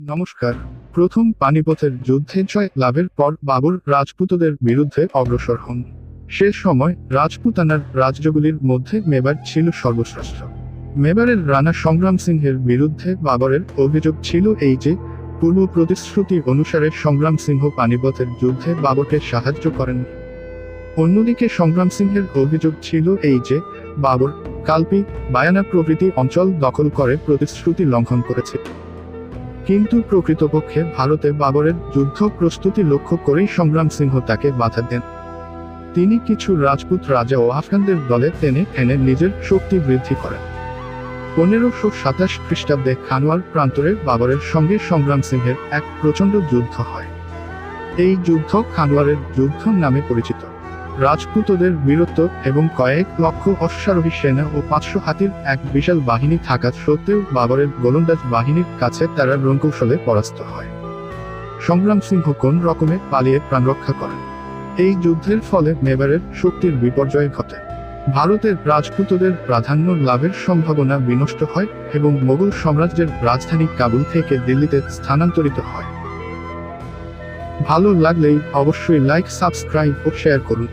নমস্কার। প্রথম পানিপথের যুদ্ধে জয় লাভের পর বাবর রাজপুতদের বিরুদ্ধে অগ্রসর হন। সে সময় রাজপুতানার রাজ্যগুলির মধ্যে মেবার ছিল সর্বশ্রেষ্ঠ। মেবারের রানা সংগ্রাম সিংহের বিরুদ্ধে বাবরের অভিযোগ ছিল এই যে, পূর্ব প্রতিশ্রুতি অনুসারে সংগ্রাম সিংহ পানিপথের যুদ্ধে বাবরকে সাহায্য করেন। অন্যদিকে সংগ্রাম সিংহের অভিযোগ ছিল এই যে, বাবর কালপি, বায়ানা প্রভৃতি অঞ্চল দখল করে প্রতিশ্রুতি লঙ্ঘন করেছে। কিন্তু প্রকৃতপক্ষে ভারতে বাবরের যুদ্ধ প্রস্তুতি লক্ষ্য করেই সংগ্রাম সিংহ তাকে বাধা দেন। তিনি কিছু রাজপুত রাজা ও আফগানদের দলে টেনে এনে নিজের শক্তি বৃদ্ধি করেন। 1527 খ্রিস্টাব্দে খানোয়ার প্রান্তরে বাবরের সঙ্গে সংগ্রাম সিংহের এক প্রচণ্ড যুদ্ধ হয়। এই যুদ্ধ খানোয়ারের যুদ্ধ নামে পরিচিত। রাজপুতদের বীরত্ব এবং কয়েক লক্ষ অশ্বারোহী সেনা ও 500 হাতির এক বিশাল বাহিনী থাকা সত্ত্বেও বাবরের গোলন্দাজ বাহিনীর কাছে তারা রণকৌশলে পরাস্ত হয়। সংগ্রাম সিংহ কোন রকমে পালিয়ে প্রাণ রক্ষা করেন। এই যুদ্ধের ফলে মেবারের শক্তির বিপর্যয় ঘটে। ভারতের রাজপুতদের প্রাধান্য লাভের সম্ভাবনা বিনষ্ট হয় এবং মোগল সাম্রাজ্যের রাজধানী কাবুল থেকে দিল্লিতে স্থানান্তরিত হয়। ভালো লাগলেই অবশ্যই লাইক, সাবস্ক্রাইব ও শেয়ার করুন।